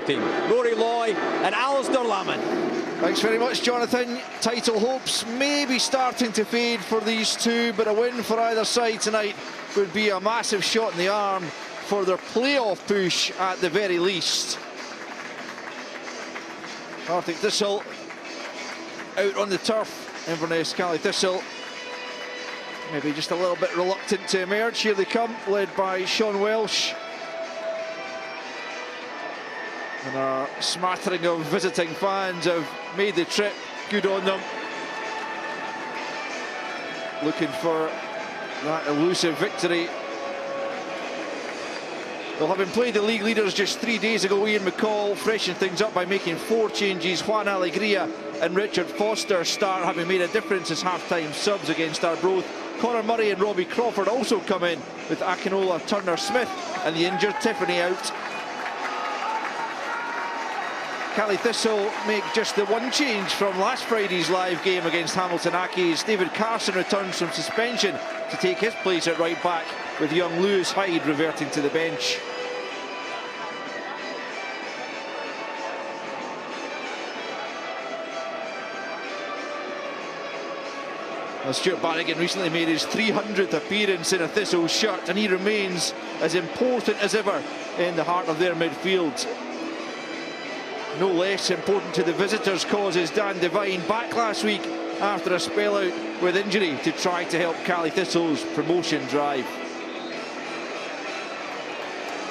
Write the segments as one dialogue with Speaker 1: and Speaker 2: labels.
Speaker 1: team. Rory Loy and Alistair Lamont.
Speaker 2: Thanks very much, Jonathan. Title hopes may be starting to fade for these two, but a win for either side tonight would be a massive shot in the arm for their playoff push at the very least. Partick Thistle out on the turf. Inverness CT Thistle maybe just a little bit reluctant to emerge. Here they come, led by Sean Welsh. And a smattering of visiting fans have made the trip. Good on them. Looking for that elusive victory. Well, having played the league leaders just 3 days ago, Ian McCall freshened things up by making 4 changes. Juan Alegria and Richard Foster start, having made a difference as half-time subs against Arbroath. Conor Murray and Robbie Crawford also come in, with Akinola Turner-Smith and the injured Tiffany out. CT Thistle make just the one change from last Friday's live game against Hamilton Accies. David Carson returns from suspension to take his place at right back, with young Lewis Hyde reverting to the bench. Well, Stuart Bannigan recently made his 300th appearance in a Thistle shirt, and he remains as important as ever in the heart of their midfield. No less important to the visitors' cause is Dan Devine, back last week after a spell out with injury to try to help CT Thistle's promotion drive.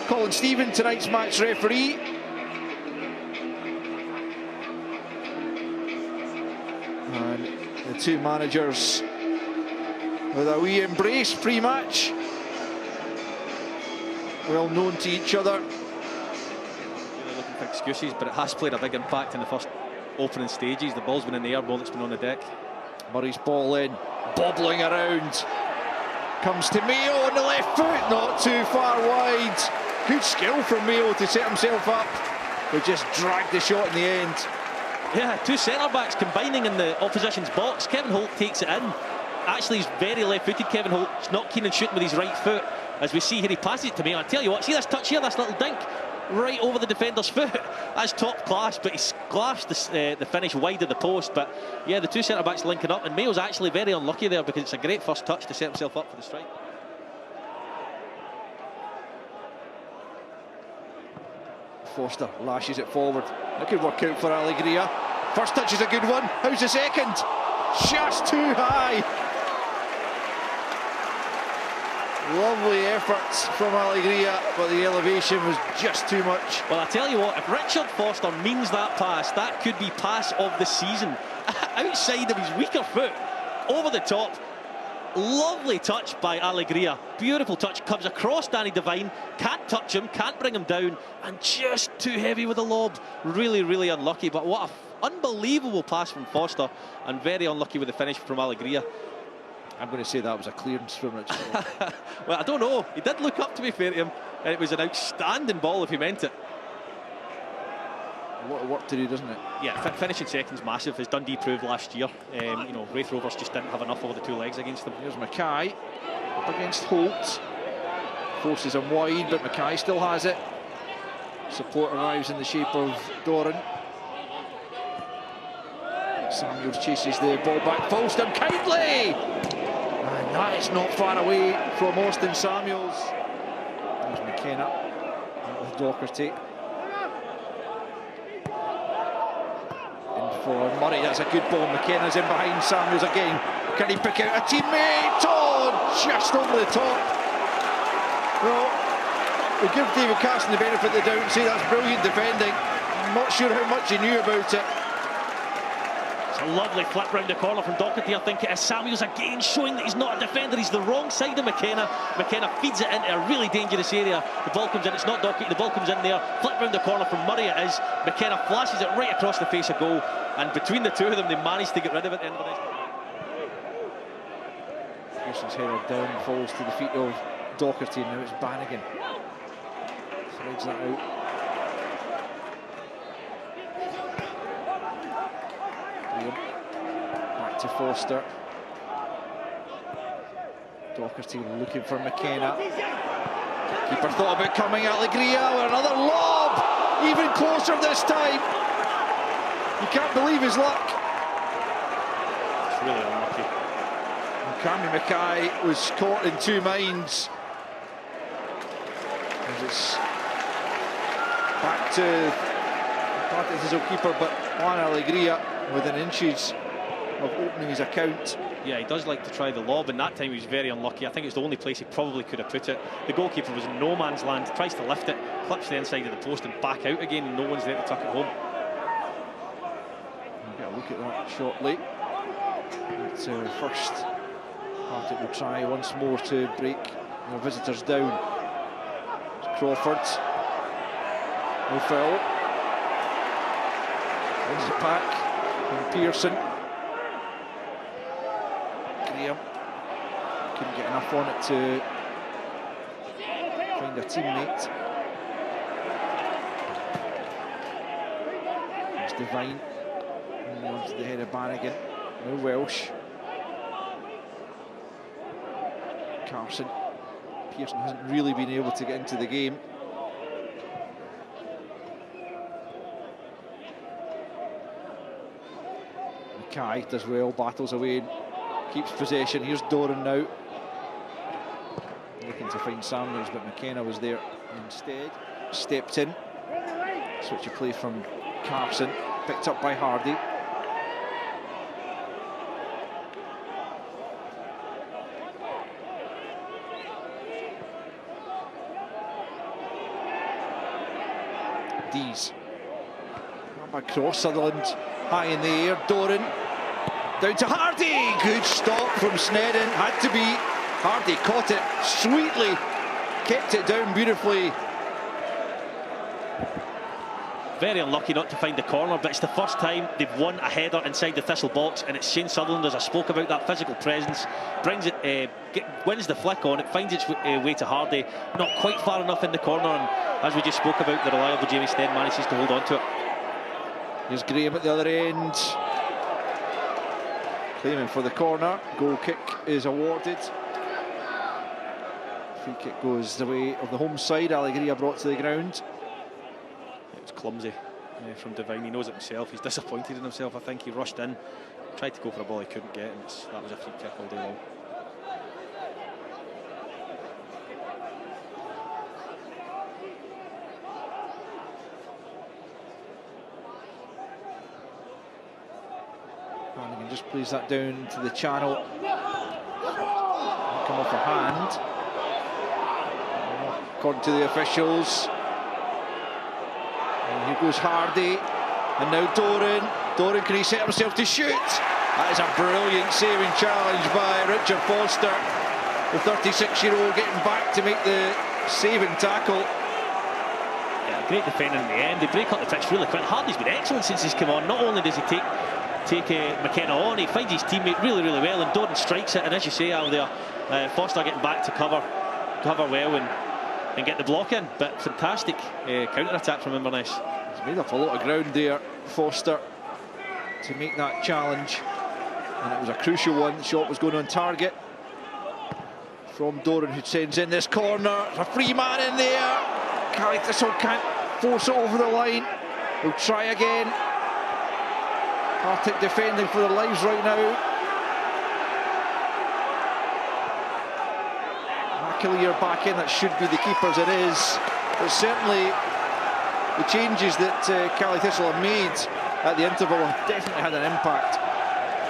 Speaker 2: Colin Stephen, tonight's match referee. And the two managers with a wee embrace pre-match. Well known to each other.
Speaker 3: Excuses, but it has played a big impact in the first opening stages. The ball's been in the air, ball that's been on the deck.
Speaker 2: Murray's ball in, bobbling around. Comes to Mayo on the left foot, not too far wide. Good skill from Mayo to set himself up, but just dragged the shot in the end.
Speaker 3: Yeah, two centre-backs combining in the opposition's box. Kevin Holt takes it in. Actually, he's very left-footed, Kevin Holt. He's not keen on shooting with his right foot. As we see here, he passes it to Mayo. I tell you what, see this touch here, this little dink? Right over the defender's foot. That's top class, but he splashed the finish wide of the post. But yeah, the two centre-backs linking up, and Mayo's actually very unlucky there, because it's a great first touch to set himself up for the strike.
Speaker 2: Foster lashes it forward. That could work out for Alegria. First touch is a good one. How's the second? Just too high. Lovely efforts from Alegria, but the elevation was just too much.
Speaker 3: Well, I tell you what, if Richard Foster means that pass, that could be pass of the season. Outside of his weaker foot, over the top. Lovely touch by Alegria. Beautiful touch, comes across Danny Devine, can't touch him, can't bring him down, and just too heavy with the lob. Really, really unlucky, but what an unbelievable pass from Foster, and very unlucky with the finish from Alegria.
Speaker 2: I'm going to say that was a clearance from Richard.
Speaker 3: Well, I don't know. He did look up, to be fair to him, and it was an outstanding ball if he meant it.
Speaker 2: A lot of work to do, doesn't it?
Speaker 3: Yeah, finishing second's massive, as Dundee proved last year. You know, Wraith Rovers just didn't have enough over the two legs against them.
Speaker 2: Here's Mackay up against Holt. Forces him wide, but Mackay still has it. Support arrives in the shape of Doran. Samuels chases the ball back, Falston kindly! And that is not far away from Austin Samuels. There's McKenna with Docherty. In for Murray, that's a good ball. McKenna's in behind Samuels again. Can he pick out a teammate? Oh, just over the top. Well, we give David Carson the benefit of the doubt and say that's brilliant defending. I'm not sure how much he knew about it.
Speaker 3: A lovely flip round the corner from Docherty. I think it is. Samuels again showing that he's not a defender. He's the wrong side of McKenna. McKenna feeds it into a really dangerous area. The ball comes in. It's not Docherty. The ball comes in there. Flip round the corner from Murray it is. McKenna flashes it right across the face of goal. And between the two of them, they managed to get rid of it at the end of the night.
Speaker 2: Pearson's header down, falls to the feet of Docherty. Now it's Bannigan. Threads that out. Back to Foster. Docherty looking for McKenna. Keeper thought about coming. Alegria with another lob. even closer this time. You can't believe his luck.
Speaker 3: It's really unlucky.
Speaker 2: Cammy Mackay was caught in two minds. As it's back to Partick Thistle keeper, but Juan Alegria within inches of opening his account.
Speaker 3: Yeah, he does like to try the lob, and that time he was very unlucky. I think it's the only place he probably could have put it. The goalkeeper was in no man's land, tries to lift it, clips the inside of the post and back out again, and no one's there to tuck it home.
Speaker 2: We'll get a look at that shortly. But first, Partick will try once more to break their visitors down. It's Crawford. No foul. Wins it back from Pearson. Graham couldn't get enough on it to find a teammate. It's Devine onto the head of Bannigan. No Welsh. Carson. Pearson hasn't really been able to get into the game. Mackay does well, battles away, and keeps possession. Here's Doran now. Looking to find Sanders, but McKenna was there instead. Stepped in. Switch of play from Carson. Picked up by Hardy. Dees. By cross, Sutherland high in the air. Doran down to Hardy. Good stop from Snedden. Had to be. Hardy caught it sweetly, kept it down beautifully.
Speaker 3: Very unlucky not to find the corner, but it's the first time they've won a header inside the Thistle box, and it's Shane Sutherland, as I spoke about, that physical presence, brings it, wins the flick on it, finds its way to Hardy, not quite far enough in the corner, and as we just spoke about, the reliable Jamie Stead manages to hold on to it.
Speaker 2: Here's Graham at the other end, claiming for the corner. Goal kick is awarded. Free kick goes the way of the home side. Alegria brought to the ground.
Speaker 3: It was clumsy from Devine. He knows it himself. He's disappointed in himself. I think he rushed in, tried to go for a ball he couldn't get, and that was a free kick all day long.
Speaker 2: Hannigan just plays that down to the channel. Come off a hand. According to the officials. And here goes Hardy. And now Doran. Doran, can he set himself to shoot? That is a brilliant saving challenge by Richard Foster. The 36-year-old getting back to make the saving tackle.
Speaker 3: Yeah, great defending in the end. They break up the pitch really quick. Hardy's been excellent since he's come on. Not only does he take McKenna on, he finds his teammate really well, and Doran strikes it, and as you say out there, Foster getting back to cover well and get the block in. But fantastic counter-attack from Inverness.
Speaker 2: He's made up a lot of ground there, Foster, to make that challenge, and it was a crucial one. The shot was going on target from Doran, who sends in this corner. There's a free man in there. Partick Thistle can't force it over the line. We'll try again. Partick defending for their lives right now. McAleer back in, that should be the keeper's, it is. But certainly the changes that Partick Thistle have made at the interval have definitely had an impact.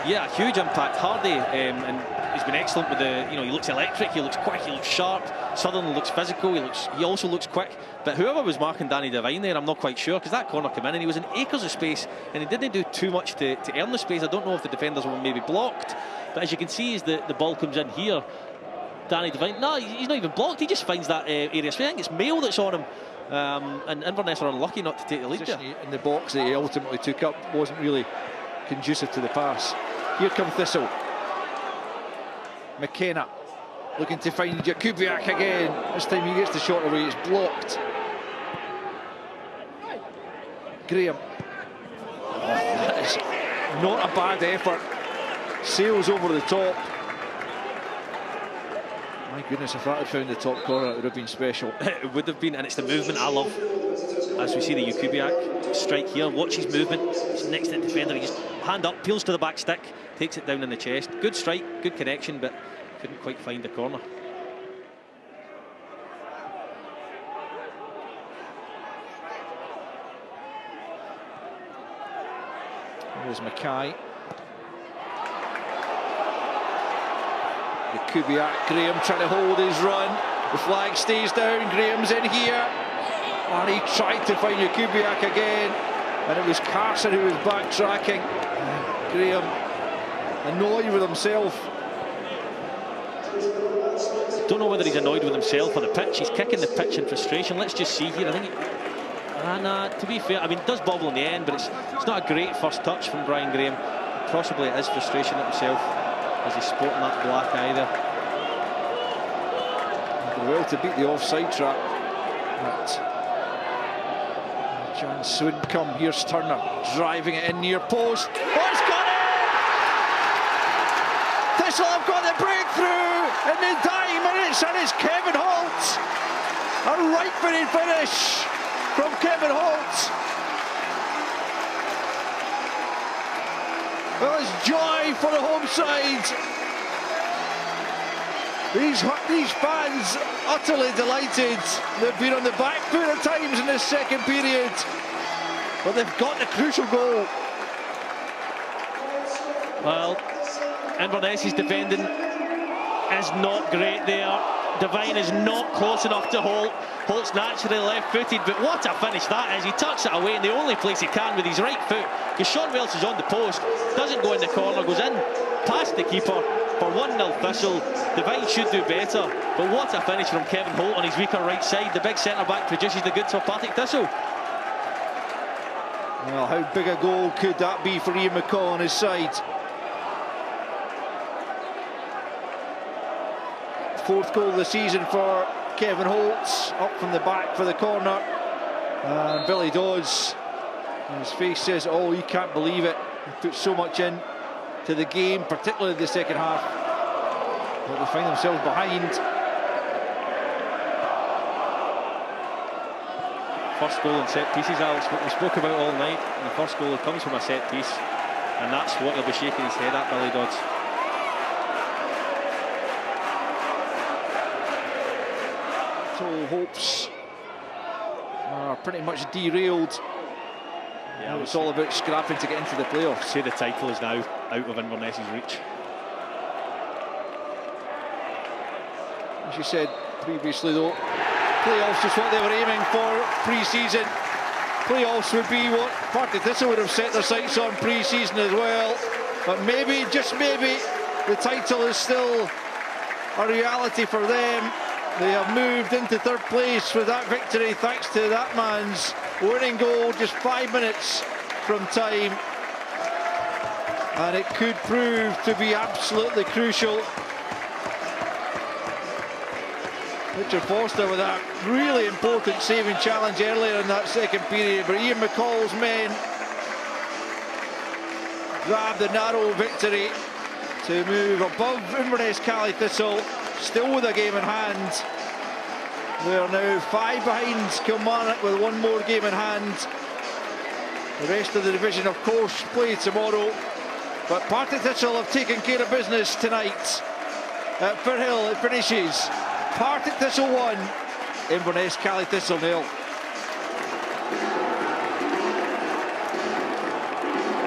Speaker 3: Yeah, huge impact. Hardy, and he's been excellent with the, he looks electric, he looks quick, he looks sharp. Sutherland looks physical, he also looks quick. But whoever was marking Danny Devine there, I'm not quite sure, because that corner came in and he was in acres of space and he didn't do too much to earn the space. I don't know if the defenders were maybe blocked, but as you can see, as the ball comes in here, Danny Devine, no, he's not even blocked, he just finds that area. So I think it's Mayo that's on him. And Inverness are unlucky not to take the lead there.
Speaker 2: In the box that he ultimately took up wasn't really conducive to the pass. Here come Thistle. McKenna looking to find Jakubiak again. This time he gets the shot away, it's blocked. Graham. Oh, that is not a bad effort. Sails over the top. My goodness, if that had found the top corner, it would have been special.
Speaker 3: It would have been, and it's the movement I love. as we see the Jakubiak strike here. Watch his movement. He's next to the defender. He's hand up, peels to the back stick, takes it down in the chest. Good strike, good connection, but couldn't quite find the corner.
Speaker 2: Here's Mackay. Jakubiak, Graham trying to hold his run. The flag stays down, Graham's in here. And he tried to find Jakubiak again. And it was Carson who was backtracking. Graham annoyed with himself.
Speaker 3: Don't know whether he's annoyed with himself or the pitch. He's kicking the pitch in frustration. Let's just see here. I think to be fair, I mean, it does bobble in the end, but it's not a great first touch from Brian Graham. Possibly it is frustration at himself as he's sporting that black eye there.
Speaker 2: Well to beat the offside trap. But John Swindcombe, here's Turner driving it in near post. Oh, it's got it! Thistle have got the breakthrough in the dying minutes, and it's Kevin Holt. A right-footed finish from Kevin Holt. Well, it's joy for the home side. These fans utterly delighted. They've been on the back foot at times in this second period, but they've got the crucial goal.
Speaker 3: Well, Inverness's defending is not great there. Devine is not close enough to Holt. Holt's naturally left-footed, but what a finish that is. He tucks it away in the only place he can with his right foot, because Sean Welsh is on the post, doesn't go in the corner, goes in past the keeper for 1-0 Thistle. Devine should do better, but what a finish from Kevin Holt on his weaker right side. The big centre-back produces the goods for Partick Thistle.
Speaker 2: Well, how big a goal could that be for Ian McCall on his side? Fourth goal of the season for Kevin Holt, up from the back for the corner. And Billy Dodds, his face says, oh, you can't believe it. He put so much in to the game, particularly the second half. But they find themselves behind.
Speaker 3: First goal in set pieces, Alex, what we spoke about all night. And the first goal comes from a set piece, and that's what he'll be shaking his head at, Billy Dodds.
Speaker 2: So hopes are pretty much derailed.
Speaker 3: Yeah,
Speaker 2: it's all about scrapping to get into the playoffs.
Speaker 3: Say the title is now out of Inverness's reach.
Speaker 2: As you said previously though, playoffs is what they were aiming for pre-season. Playoffs would be what Partick Thistle would have set their sights on pre-season as well. But maybe, just maybe, the title is still a reality for them. They have moved into third place with that victory thanks to that man's winning goal just 5 minutes from time. And it could prove to be absolutely crucial. Richard Foster with a really important saving challenge earlier in that second period, but Ian McCall's men grabbed the narrow victory to move above Inverness Thistle, still with a game in hand. They are now 5 behind Kilmarnock with 1 more game in hand. The rest of the division, of course, play tomorrow, but Partick Thistle have taken care of business tonight. At Firhill it finishes Partick Thistle 1, Inverness Thistle 0.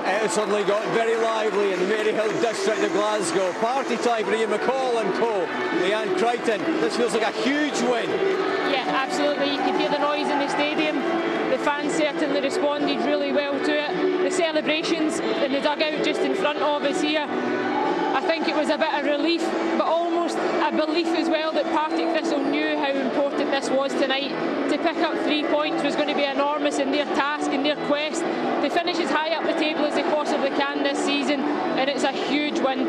Speaker 1: It suddenly got very lively in the Maryhill district of Glasgow. Party time for Ian McCall and co. Leanne Crichton, this feels like a huge win.
Speaker 4: Yeah, absolutely. You could hear the noise in the stadium. The fans certainly responded really well to it. The celebrations in the dugout just in front of us here, I think it was a bit of relief, but almost a belief as well that Partick Thistle knew how important this was tonight. To pick up 3 points was going to be enormous in their task, in their quest to finish as high up the table as they possibly can this season, and it's a huge win.